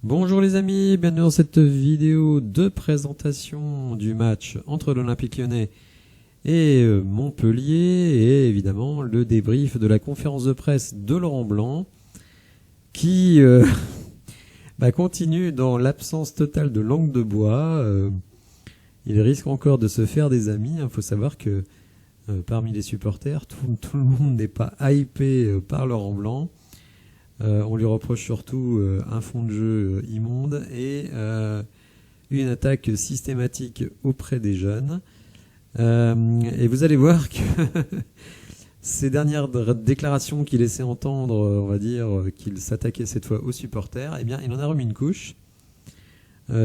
Bonjour les amis, bienvenue dans cette vidéo de présentation du match entre l'Olympique Lyonnais et Montpellier et évidemment le débrief de la conférence de presse de Laurent Blanc qui continue dans l'absence totale de langue de bois. Il risque encore de se faire des amis. Il faut savoir que parmi les supporters, tout le monde n'est pas hypé par Laurent Blanc. On lui reproche surtout un fond de jeu immonde et une attaque systématique auprès des jeunes. Et vous allez voir que ces dernières déclarations qu'il laissait entendre, on va dire qu'il s'attaquait cette fois aux supporters, eh bien il en a remis une couche.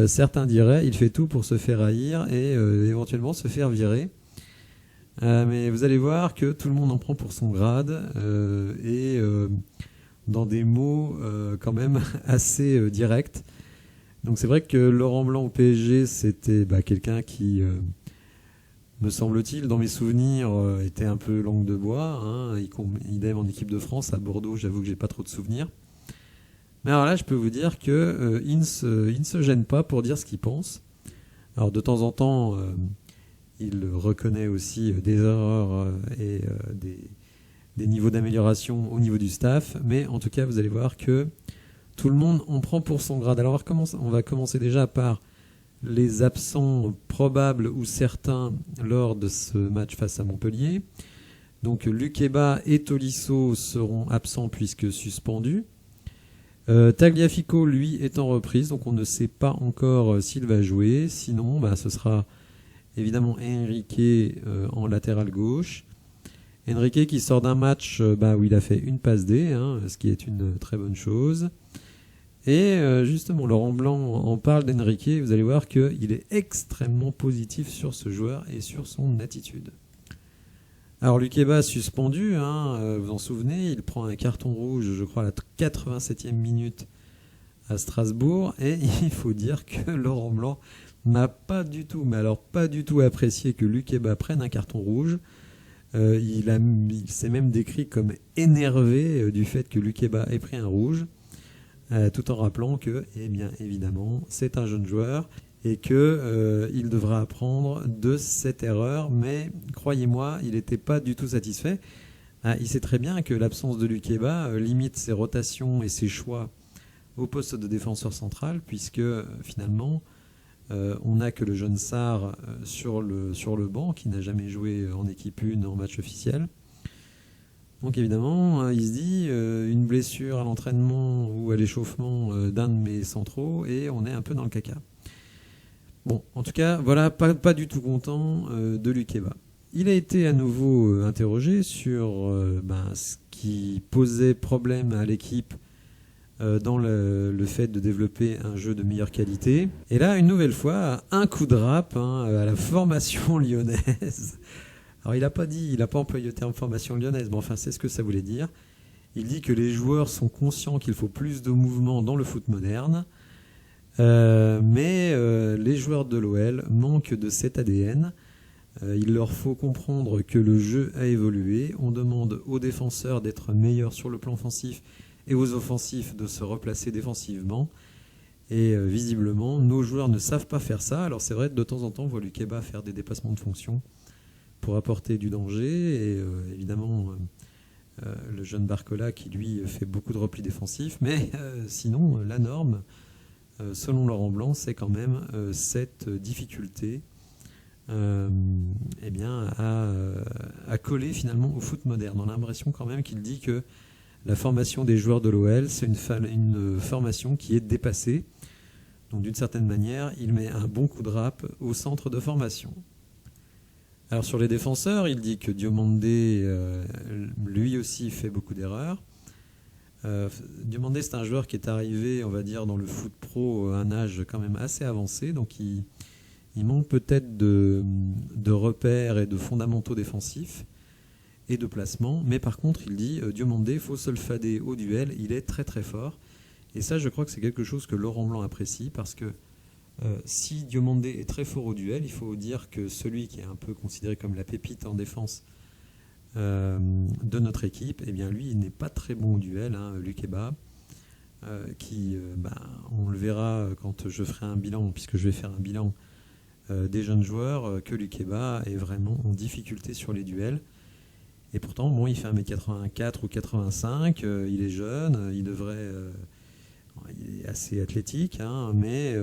Certains diraient il fait tout pour se faire haïr et éventuellement se faire virer. Mais vous allez voir que tout le monde en prend pour son grade et dans des mots quand même assez directs. Donc c'est vrai que Laurent Blanc au PSG, c'était quelqu'un qui, me semble-t-il, dans mes souvenirs, était un peu langue de bois. Idem en équipe de France, à Bordeaux, j'avoue que j'ai pas trop de souvenirs. Mais alors là, je peux vous dire que il ne se gêne pas pour dire ce qu'il pense. Alors de temps en temps, il reconnaît aussi des erreurs et des niveaux d'amélioration au niveau du staff, mais en tout cas vous allez voir que tout le monde en prend pour son grade. Alors on va commencer déjà par les absents probables ou certains lors de ce match face à Montpellier. Donc Lukeba et Tolisso seront absents puisque suspendus. Tagliafico lui est en reprise, donc on ne sait pas encore s'il va jouer. Sinon ce sera évidemment Henrique en latéral gauche. Henrique qui sort d'un match où il a fait une passe D, ce qui est une très bonne chose. Et justement, Laurent Blanc en parle d'Henrique. Vous allez voir qu'il est extrêmement positif sur ce joueur et sur son attitude. Alors Lukeba suspendu, vous en souvenez, il prend un carton rouge, je crois, à la 87e minute à Strasbourg. Et il faut dire que Laurent Blanc n'a pas du tout, mais alors pas du tout apprécié que Lukeba prenne un carton rouge. Il s'est même décrit comme énervé du fait que Lukeba ait pris un rouge, tout en rappelant que, bien évidemment, c'est un jeune joueur et qu'il devra apprendre de cette erreur. Mais croyez-moi, il n'était pas du tout satisfait. Il sait très bien que l'absence de Lukeba limite ses rotations et ses choix au poste de défenseur central, puisque finalement on n'a que le jeune Sarr sur le banc qui n'a jamais joué en équipe 1 en match officiel. Donc évidemment, il se dit une blessure à l'entraînement ou à l'échauffement d'un de mes centraux et on est un peu dans le caca. Bon, en tout cas, voilà, pas du tout content de Lukeba. Il a été à nouveau interrogé sur ce qui posait problème à l'équipe dans le fait de développer un jeu de meilleure qualité. Et là, une nouvelle fois, un coup de rap à la formation lyonnaise. Alors il n'a pas employé le terme formation lyonnaise, mais enfin c'est ce que ça voulait dire. Il dit que les joueurs sont conscients qu'il faut plus de mouvement dans le foot moderne, mais les joueurs de l'OL manquent de cet ADN. Il leur faut comprendre que le jeu a évolué. On demande aux défenseurs d'être meilleurs sur le plan offensif et aux offensifs de se replacer défensivement. Et visiblement, nos joueurs ne savent pas faire ça. Alors c'est vrai, de temps en temps, on voit Lukeba faire des dépassements de fonction pour apporter du danger. Et évidemment, le jeune Barcola qui, lui, fait beaucoup de replis défensifs. Mais sinon, la norme, selon Laurent Blanc, c'est quand même cette difficulté à coller finalement au foot moderne. On a l'impression quand même qu'il dit que la formation des joueurs de l'OL, c'est une formation qui est dépassée. Donc d'une certaine manière, il met un bon coup de rap au centre de formation. Alors sur les défenseurs, il dit que Diomandé, lui aussi, fait beaucoup d'erreurs. Diomandé, c'est un joueur qui est arrivé, on va dire, dans le foot pro à un âge quand même assez avancé. Donc il manque peut-être de repères et de fondamentaux défensifs et de placement, mais par contre il dit Diomandé, il faut se le fader au duel, il est très très fort. Et ça, je crois que c'est quelque chose que Laurent Blanc apprécie, parce que si Diomandé est très fort au duel, il faut dire que celui qui est un peu considéré comme la pépite en défense de notre équipe, eh bien lui il n'est pas très bon au duel, Lukeba, qui on le verra quand je ferai un bilan, puisque je vais faire un bilan des jeunes joueurs, que Lukeba est vraiment en difficulté sur les duels. Et pourtant, bon, il fait 1m84 ou 85, il est jeune, il est assez athlétique, hein, mais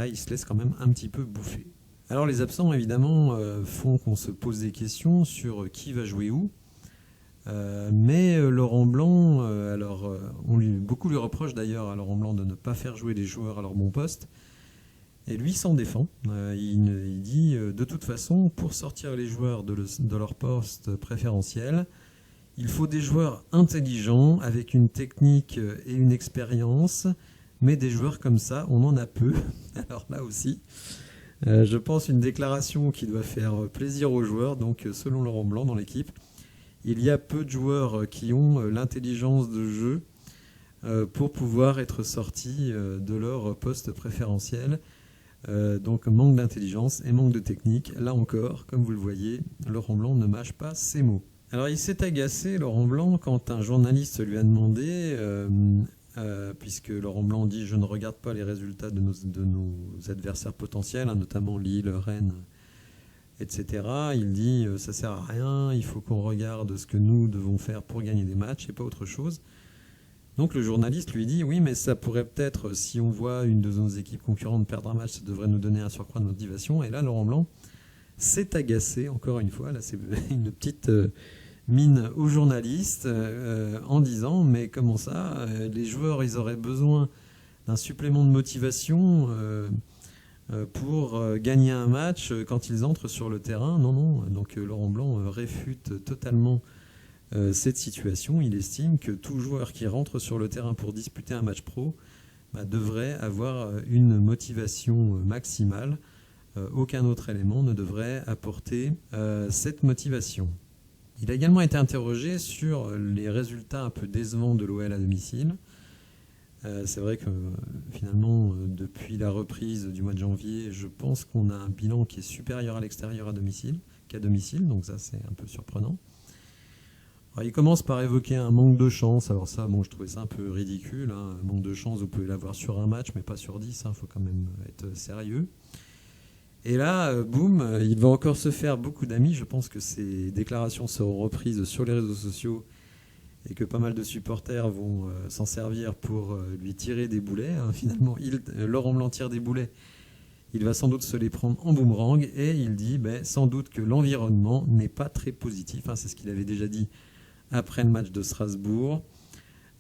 il se laisse quand même un petit peu bouffer. Alors les absents, évidemment, font qu'on se pose des questions sur qui va jouer où. Mais Laurent Blanc, beaucoup lui reproche d'ailleurs à Laurent Blanc de ne pas faire jouer les joueurs à leur bon poste. Et lui s'en défend. Il dit de toute façon, pour sortir les joueurs de leur poste préférentiel, il faut des joueurs intelligents, avec une technique et une expérience, mais des joueurs comme ça, on en a peu. Alors là aussi, je pense une déclaration qui doit faire plaisir aux joueurs. Donc selon Laurent Blanc dans l'équipe, il y a peu de joueurs qui ont l'intelligence de jeu pour pouvoir être sortis de leur poste préférentiel. Donc manque d'intelligence et manque de technique. Là encore, comme vous le voyez, Laurent Blanc ne mâche pas ses mots. Alors il s'est agacé, Laurent Blanc, quand un journaliste lui a demandé, puisque Laurent Blanc dit « je ne regarde pas les résultats de nos adversaires potentiels, hein, notamment Lille, Rennes, etc. » Il dit « ça sert à rien, il faut qu'on regarde ce que nous devons faire pour gagner des matchs et pas autre chose ». Donc le journaliste lui dit « oui, mais ça pourrait peut-être, si on voit une de nos équipes concurrentes perdre un match, ça devrait nous donner un surcroît de motivation ». Et là, Laurent Blanc s'est agacé, encore une fois, là c'est une petite mine au journaliste, en disant « mais comment ça, les joueurs, ils auraient besoin d'un supplément de motivation pour gagner un match quand ils entrent sur le terrain ?» Non, non. Donc Laurent Blanc réfute totalement cette situation. Il estime que tout joueur qui rentre sur le terrain pour disputer un match pro devrait avoir une motivation maximale. Aucun autre élément ne devrait apporter cette motivation. Il a également été interrogé sur les résultats un peu décevants de l'OL à domicile. C'est vrai que finalement, depuis la reprise du mois de janvier, je pense qu'on a un bilan qui est supérieur à l'extérieur qu'à domicile, donc ça c'est un peu surprenant. Alors, il commence par évoquer un manque de chance. Alors ça, bon, je trouvais ça un peu ridicule, hein. Un manque de chance, vous pouvez l'avoir sur un match, mais pas sur 10, il faut quand même être sérieux. Et là, boum, il va encore se faire beaucoup d'amis. Je pense que ces déclarations seront reprises sur les réseaux sociaux et que pas mal de supporters vont s'en servir pour lui tirer des boulets. Hein. Finalement, Laurent Blanc tire des boulets. Il va sans doute se les prendre en boomerang et il dit sans doute que l'environnement n'est pas très positif. Hein. C'est ce qu'il avait déjà dit après le match de Strasbourg.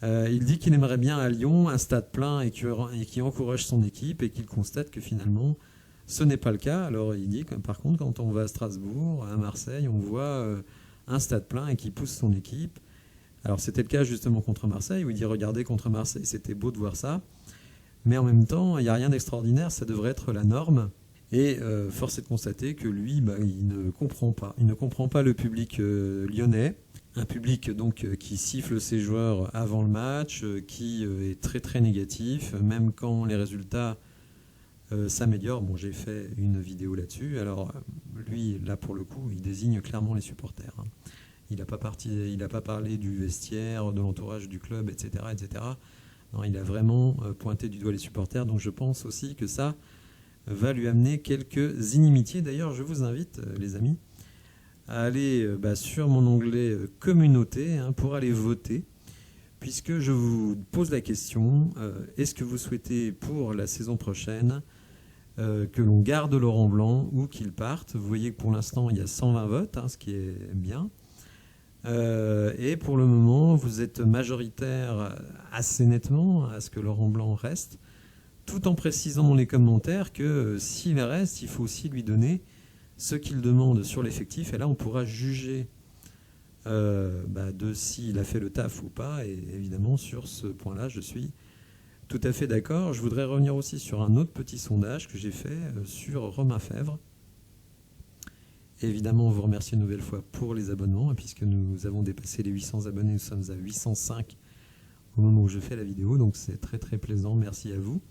Il dit qu'il aimerait bien à Lyon un stade plein et qui encourage son équipe et qu'il constate que finalement ce n'est pas le cas. Alors il dit que par contre quand on va à Strasbourg, à Marseille, on voit un stade plein et qui pousse son équipe. Alors c'était le cas justement contre Marseille où il dit regardez contre Marseille c'était beau de voir ça. Mais en même temps il n'y a rien d'extraordinaire, ça devrait être la norme. Et force est de constater que lui il ne comprend pas. Il ne comprend pas le public lyonnais. Un public donc qui siffle ses joueurs avant le match, qui est très très négatif, même quand les résultats s'améliorent. Bon, j'ai fait une vidéo là-dessus. Alors lui, là pour le coup, il désigne clairement les supporters. Hein. Il n'a pas parlé du vestiaire, de l'entourage du club, etc., etc. Non, il a vraiment pointé du doigt les supporters. Donc je pense aussi que ça va lui amener quelques inimitiés. D'ailleurs, je vous invite, les amis, à aller sur mon onglet communauté pour aller voter, puisque je vous pose la question, est-ce que vous souhaitez pour la saison prochaine que l'on garde Laurent Blanc ou qu'il parte? Vous voyez que pour l'instant il y a 120 votes, ce qui est bien. Et pour le moment vous êtes majoritaire assez nettement à ce que Laurent Blanc reste, tout en précisant dans les commentaires que s'il reste, il faut aussi lui donner ce qu'il demande sur l'effectif, et là on pourra juger de s'il a fait le taf ou pas, et évidemment sur ce point-là je suis tout à fait d'accord. Je voudrais revenir aussi sur un autre petit sondage que j'ai fait sur Romain Fèvre. Et évidemment on vous remercie une nouvelle fois pour les abonnements, puisque nous avons dépassé les 800 abonnés, nous sommes à 805 au moment où je fais la vidéo, donc c'est très très plaisant, merci à vous.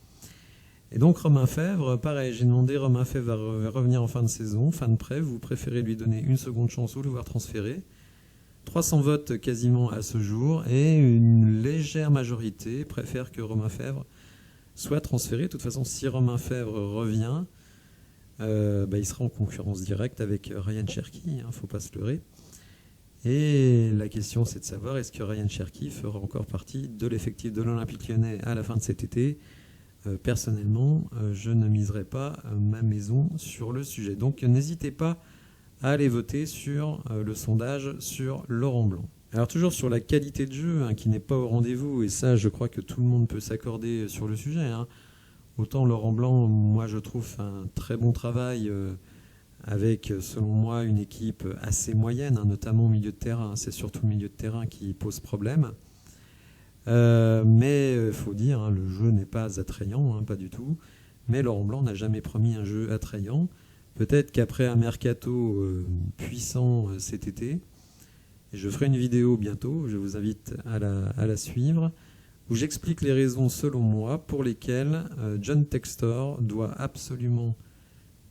Et donc Romain Fèvre, pareil, j'ai demandé, Romain Fèvre va revenir en fin de saison, fin de prêt, vous préférez lui donner une seconde chance ou le voir transférer. 300 votes quasiment à ce jour, et une légère majorité préfère que Romain Fèvre soit transféré. De toute façon, si Romain Fèvre revient, il sera en concurrence directe avec Ryan Cherki, il ne faut pas se leurrer. Et la question, c'est de savoir, est-ce que Ryan Cherki fera encore partie de l'effectif de l'Olympique Lyonnais à la fin de cet été? Personnellement, je ne miserai pas ma maison sur le sujet. Donc n'hésitez pas à aller voter sur le sondage sur Laurent Blanc. Alors toujours sur la qualité de jeu, qui n'est pas au rendez-vous, et ça je crois que tout le monde peut s'accorder sur le sujet. Autant Laurent Blanc, moi je trouve un très bon travail avec, selon moi, une équipe assez moyenne, notamment au milieu de terrain. C'est surtout le milieu de terrain qui pose problème. Mais il faut dire, le jeu n'est pas attrayant, pas du tout. Mais Laurent Blanc n'a jamais promis un jeu attrayant. Peut-être qu'après un mercato puissant cet été, et je ferai une vidéo bientôt, je vous invite à la suivre, où j'explique les raisons, selon moi, pour lesquelles John Textor doit absolument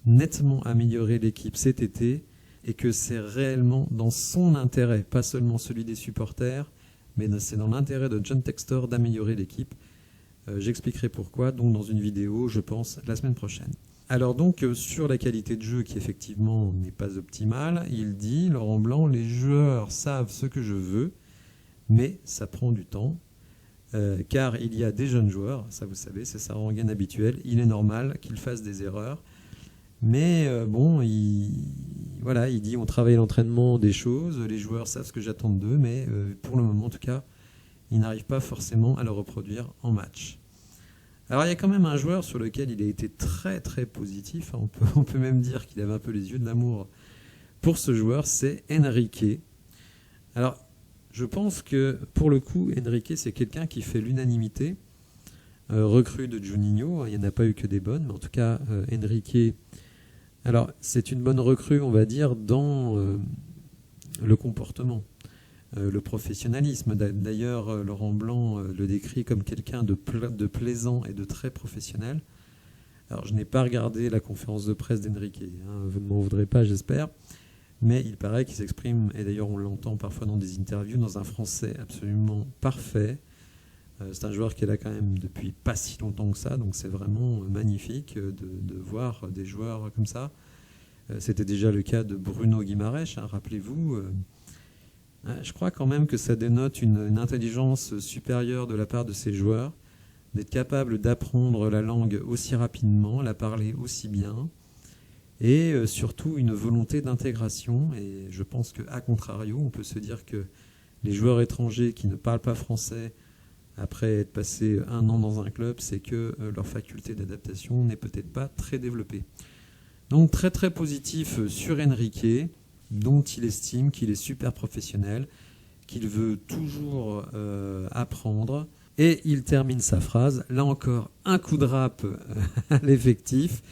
nettement améliorer l'équipe cet été, et que c'est réellement dans son intérêt, pas seulement celui des supporters, mais c'est dans l'intérêt de John Textor d'améliorer l'équipe. J'expliquerai pourquoi, donc dans une vidéo, je pense, la semaine prochaine. Alors donc, sur la qualité de jeu qui effectivement n'est pas optimale, il dit, Laurent Blanc, les joueurs savent ce que je veux, mais ça prend du temps, car il y a des jeunes joueurs, ça vous savez, c'est sa rengaine habituelle, il est normal qu'ils fassent des erreurs, mais il dit on travaille l'entraînement des choses, les joueurs savent ce que j'attends d'eux, mais pour le moment en tout cas, ils n'arrivent pas forcément à le reproduire en match. Alors il y a quand même un joueur sur lequel il a été très très positif, on peut même dire qu'il avait un peu les yeux de l'amour pour ce joueur, c'est Enrique. Alors je pense que pour le coup, Enrique c'est quelqu'un qui fait l'unanimité, recrue de Juninho, il n'y en a pas eu que des bonnes, mais en tout cas Enrique... Alors, c'est une bonne recrue, on va dire, dans le comportement, le professionnalisme. D'ailleurs, Laurent Blanc le décrit comme quelqu'un de plaisant et de très professionnel. Alors, je n'ai pas regardé la conférence de presse d'Enrique, vous ne m'en voudrez pas, j'espère, mais il paraît qu'il s'exprime, et d'ailleurs on l'entend parfois dans des interviews, dans un français absolument parfait. C'est un joueur qui est là quand même depuis pas si longtemps que ça, donc c'est vraiment magnifique de voir des joueurs comme ça. C'était déjà le cas de Bruno Guimaraes, rappelez-vous. Je crois quand même que ça dénote une intelligence supérieure de la part de ces joueurs, d'être capable d'apprendre la langue aussi rapidement, la parler aussi bien, et surtout une volonté d'intégration. Et je pense qu'à contrario, on peut se dire que les joueurs étrangers qui ne parlent pas français, après être passé 1 an dans un club, c'est que leur faculté d'adaptation n'est peut-être pas très développée. Donc très très positif sur Enrique, dont il estime qu'il est super professionnel, qu'il veut toujours apprendre. Et il termine sa phrase, là encore un coup de rap à l'effectif.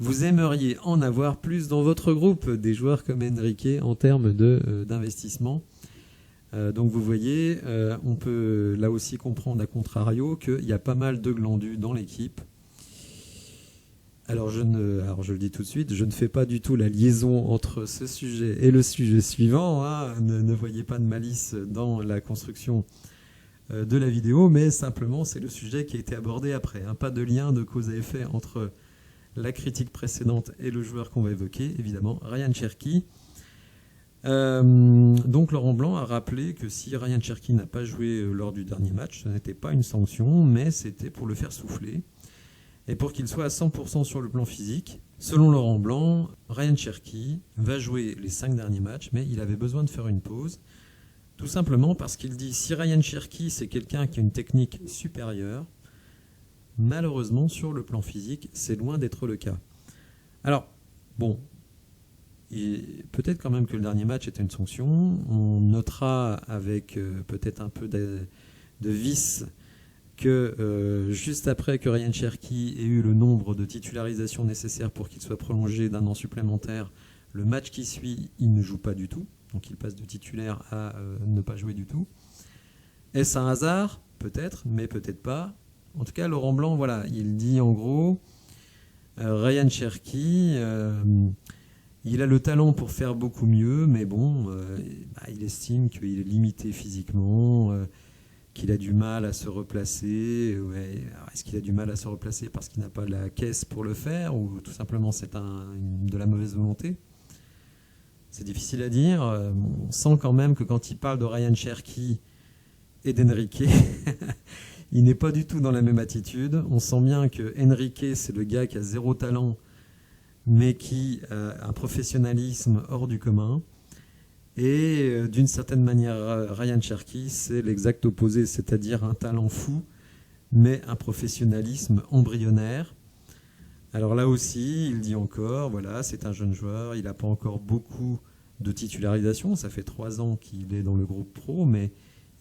Vous aimeriez en avoir plus dans votre groupe, des joueurs comme Enrique en termes d'investissement. Donc vous voyez, on peut là aussi comprendre à contrario qu'il y a pas mal de glandus dans l'équipe. Alors je le dis tout de suite, je ne fais pas du tout la liaison entre ce sujet et le sujet suivant. Ne voyez pas de malice dans la construction de la vidéo, mais simplement c'est le sujet qui a été abordé après. Pas de lien de cause à effet entre la critique précédente et le joueur qu'on va évoquer, évidemment, Ryan Cherki. Donc Laurent Blanc a rappelé que si Ryan Cherki n'a pas joué lors du dernier match, ce n'était pas une sanction, mais c'était pour le faire souffler et pour qu'il soit à 100% sur le plan physique. Selon Laurent Blanc, Ryan Cherki va jouer les 5 derniers matchs, mais il avait besoin de faire une pause, tout simplement parce qu'il dit si Ryan Cherki c'est quelqu'un qui a une technique supérieure, malheureusement sur le plan physique c'est loin d'être le cas. Alors bon, peut-être quand même que le dernier match était une sanction. On notera avec peut-être un peu de vice que juste après que Ryan Cherki ait eu le nombre de titularisations nécessaires pour qu'il soit prolongé d'1 an supplémentaire, le match qui suit, il ne joue pas du tout. Donc il passe de titulaire à ne pas jouer du tout. Est-ce un hasard? Peut-être, mais peut-être pas. En tout cas, Laurent Blanc, voilà, il dit en gros, Ryan Cherki... il a le talent pour faire beaucoup mieux, mais bon, il estime qu'il est limité physiquement, qu'il a du mal à se replacer. Ouais. Alors, est-ce qu'il a du mal à se replacer parce qu'il n'a pas la caisse pour le faire, ou tout simplement c'est de la mauvaise volonté? C'est difficile à dire. On sent quand même que quand il parle de Ryan Cherki et d'Enrique, il n'est pas du tout dans la même attitude. On sent bien que Enrique, c'est le gars qui a zéro talent, mais qui a un professionnalisme hors du commun. Et d'une certaine manière, Ryan Cherki, c'est l'exact opposé, c'est-à-dire un talent fou, mais un professionnalisme embryonnaire. Alors là aussi, il dit encore, voilà, c'est un jeune joueur, il n'a pas encore beaucoup de titularisation, ça fait 3 ans qu'il est dans le groupe pro, mais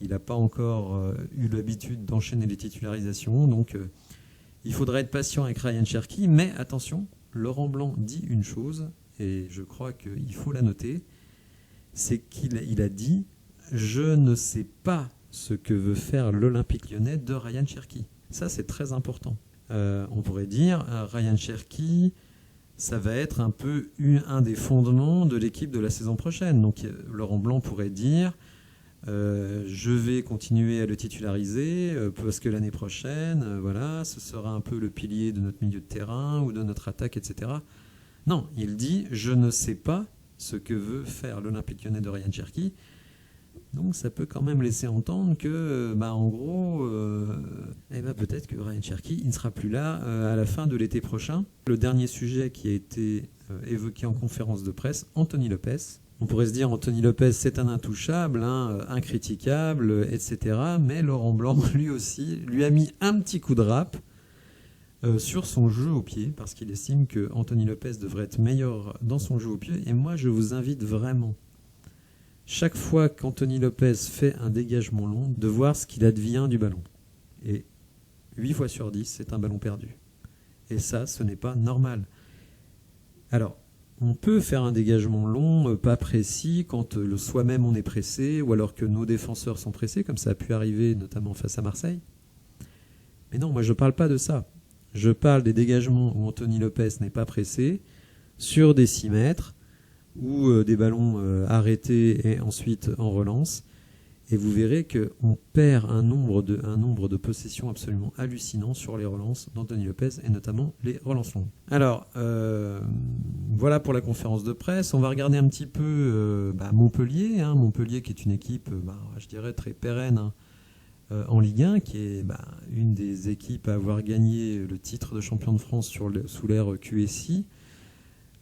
il n'a pas encore eu l'habitude d'enchaîner les titularisations, donc il faudra être patient avec Ryan Cherki, mais attention, Laurent Blanc dit une chose, et je crois qu'il faut la noter, c'est qu'il a dit « Je ne sais pas ce que veut faire l'Olympique Lyonnais de Ryan Cherki ». Ça, c'est très important. On pourrait dire Ryan Cherki, ça va être un peu un des fondements de l'équipe de la saison prochaine. Donc Laurent Blanc pourrait dire je vais continuer à le titulariser parce que l'année prochaine, voilà, ce sera un peu le pilier de notre milieu de terrain ou de notre attaque, etc. Non, il dit je ne sais pas ce que veut faire l'Olympique Lyonnais de Ryan Cherki. Donc ça peut quand même laisser entendre que, en gros, peut-être que Ryan Cherki il ne sera plus là à la fin de l'été prochain. Le dernier sujet qui a été évoqué en conférence de presse, Anthony Lopez. On pourrait se dire Anthony Lopez c'est un intouchable, incritiquable, etc. Mais Laurent Blanc lui aussi lui a mis un petit coup de râpe sur son jeu au pied, parce qu'il estime que Anthony Lopez devrait être meilleur dans son jeu au pied. Et moi je vous invite vraiment, chaque fois qu'Anthony Lopez fait un dégagement long, de voir ce qu'il advient du ballon. Et 8 fois sur 10, c'est un ballon perdu. Et ça, ce n'est pas normal. Alors, on peut faire un dégagement long, pas précis, quand soi-même on est pressé, ou alors que nos défenseurs sont pressés, comme ça a pu arriver notamment face à Marseille. Mais non, moi je ne parle pas de ça. Je parle des dégagements où Anthony Lopez n'est pas pressé, sur des 6 mètres, ou des ballons arrêtés et ensuite en relance. Et vous verrez qu'on perd un nombre de possessions absolument hallucinant sur les relances d'Anthony Lopez, et notamment les relances longues. Alors, voilà pour la conférence de presse. On va regarder un petit peu Montpellier. Montpellier qui est une équipe, je dirais, très pérenne en Ligue 1, qui est une des équipes à avoir gagné le titre de champion de France sous l'ère QSI.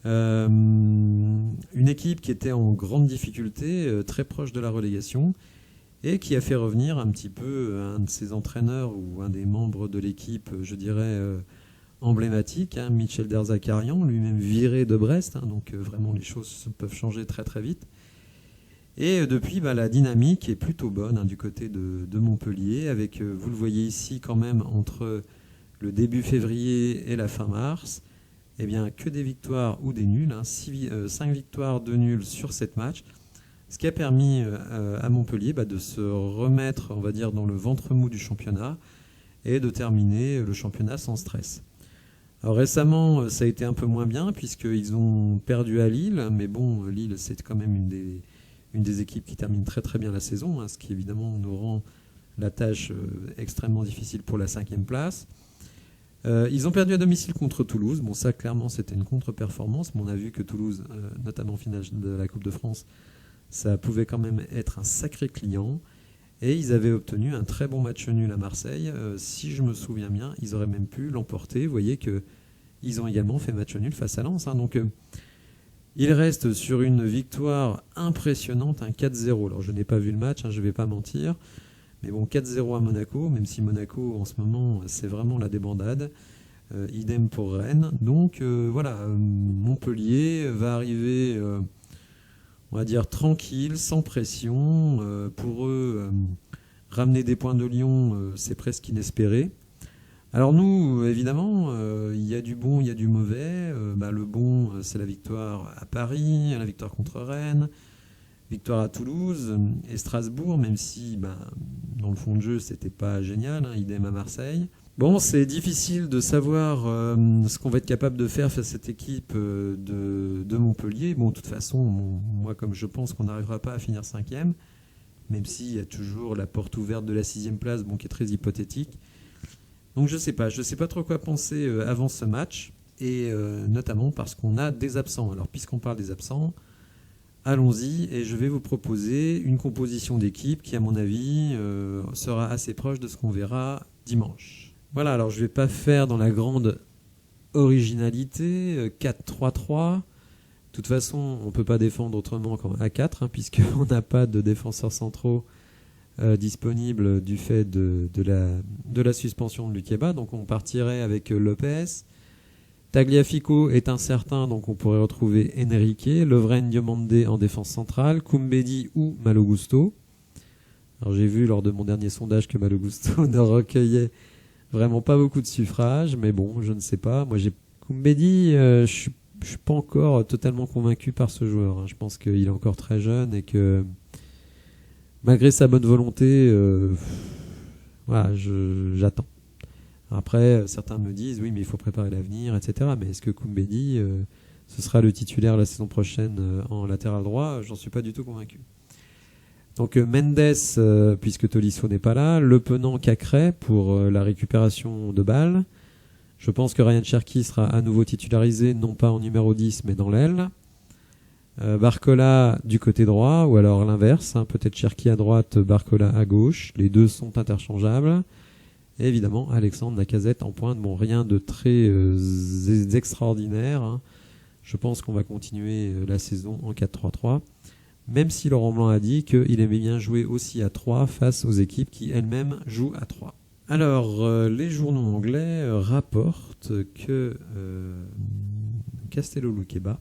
Une équipe qui était en grande difficulté, très proche de la relégation, et qui a fait revenir un petit peu un de ses entraîneurs ou un des membres de l'équipe, je dirais, emblématique, Michel Derzakarian, lui-même viré de Brest, donc vraiment les choses peuvent changer très très vite. Et depuis, la dynamique est plutôt bonne du côté de Montpellier, avec, vous le voyez ici quand même, entre le début février et la fin mars, eh bien, que des victoires ou des nuls, 5 victoires, 2 nuls sur 7 matchs, ce qui a permis à Montpellier de se remettre, on va dire, dans le ventre mou du championnat et de terminer le championnat sans stress. Alors récemment, ça a été un peu moins bien puisqu'ils ont perdu à Lille, mais bon, Lille c'est quand même une des équipes qui termine très très bien la saison, ce qui évidemment nous rend la tâche extrêmement difficile pour la 5e place. Ils ont perdu à domicile contre Toulouse. Bon, ça, clairement, c'était une contre-performance. Mais on a vu que Toulouse, notamment en finale de la Coupe de France, ça pouvait quand même être un sacré client. Et ils avaient obtenu un très bon match nul à Marseille. Si je me souviens bien, ils auraient même pu l'emporter. Vous voyez qu'ils ont également fait match nul face à Lens. Donc, ils restent sur une victoire impressionnante, un 4-0. Alors, je n'ai pas vu le match, je ne vais pas mentir. Mais bon, 4-0 à Monaco, même si Monaco, en ce moment, c'est vraiment la débandade. Idem pour Rennes. Donc, voilà, Montpellier va arriver, on va dire, tranquille, sans pression. Pour eux, ramener des points de Lyon, c'est presque inespéré. Alors nous, évidemment, il y a du bon, il y a du mauvais. Le bon, c'est la victoire à Paris, la victoire contre Rennes, victoire à Toulouse et Strasbourg, même si dans le fond de jeu, c'était pas génial, idem à Marseille. Bon, c'est difficile de savoir ce qu'on va être capable de faire face à cette équipe de Montpellier. Bon, de toute façon, moi, comme je pense qu'on n'arrivera pas à finir 5e, même s'il y a toujours la porte ouverte de la 6e place, bon, qui est très hypothétique. Donc je sais pas trop quoi penser avant ce match, et notamment parce qu'on a des absents. Alors puisqu'on parle des absents, allons-y, et je vais vous proposer une composition d'équipe qui, à mon avis, sera assez proche de ce qu'on verra dimanche. Voilà, alors je ne vais pas faire dans la grande originalité, 4-3-3. De toute façon, on ne peut pas défendre autrement qu'en A4, puisqu'on n'a pas de défenseurs centraux disponibles du fait de la suspension de Lukeba. Donc on partirait avec Lopez. Tagliafico est incertain, donc on pourrait retrouver Enrique, Lovren Diomande en défense centrale, Koumbedi ou Malo Gusto. Alors j'ai vu lors de mon dernier sondage que Malo Gusto ne recueillait vraiment pas beaucoup de suffrages, mais bon, je ne sais pas. Moi, Koumbedi, je suis pas encore totalement convaincu par ce joueur. Je pense qu'il est encore très jeune et que malgré sa bonne volonté, voilà, j'attends. Après, certains me disent, oui, mais il faut préparer l'avenir, etc. Mais est-ce que Koumbedi, ce sera le titulaire la saison prochaine en latéral droit? J'en suis pas du tout convaincu. Donc Mendes, puisque Tolisso n'est pas là, Le Penant, Cacré pour la récupération de balles. Je pense que Ryan Cherki sera à nouveau titularisé, non pas en numéro 10, mais dans l'aile. Barcola du côté droit, ou alors l'inverse, peut-être Cherki à droite, Barcola à gauche. Les deux sont interchangeables. Et évidemment, Alexandre Lacazette en pointe. Bon, rien de très extraordinaire. Je pense qu'on va continuer la saison en 4-3-3. Même si Laurent Blanc a dit qu'il aimait bien jouer aussi à 3 face aux équipes qui elles-mêmes jouent à 3. Alors, les journaux anglais rapportent que Castello Luqueba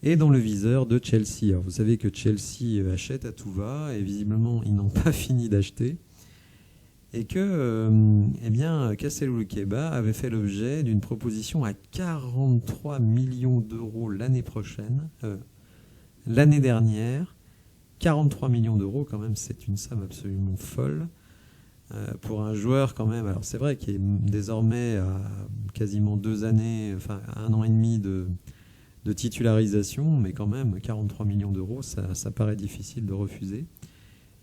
est dans le viseur de Chelsea. Alors, vous savez que Chelsea achète à tout va et visiblement ils n'ont pas fini d'acheter. Et que Castello Luqueba avait fait l'objet d'une proposition à 43 millions d'euros l'année prochaine. L'année dernière, 43 millions d'euros, quand même, c'est une somme absolument folle pour un joueur quand même. Alors c'est vrai qu'il est désormais à quasiment 2 années, enfin 1 an et demi de titularisation, mais quand même 43 millions d'euros, ça paraît difficile de refuser.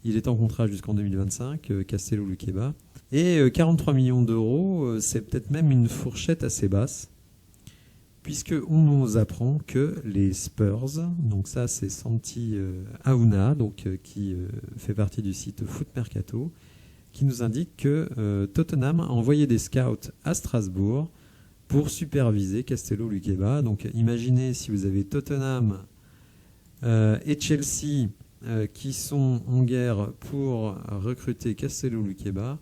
Il est en contrat jusqu'en 2025, Castello Luqueba. Et 43 millions d'euros, c'est peut-être même une fourchette assez basse, puisqu'on nous apprend que les Spurs, donc ça c'est Santi Aouna, qui fait partie du site Foot Mercato, qui nous indique que Tottenham a envoyé des scouts à Strasbourg pour superviser Castello Luqueba. Donc imaginez si vous avez Tottenham et Chelsea qui sont en guerre pour recruter Castello Luqueba,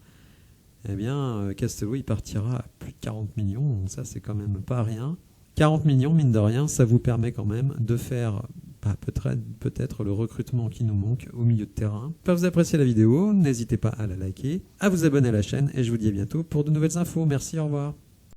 eh bien Castello il partira à plus de 40 millions, donc ça c'est quand même pas rien. 40 millions, mine de rien, ça vous permet quand même de faire peut-être le recrutement qui nous manque au milieu de terrain. J'espère que vous appréciez la vidéo, n'hésitez pas à la liker, à vous abonner à la chaîne et je vous dis à bientôt pour de nouvelles infos. Merci, au revoir.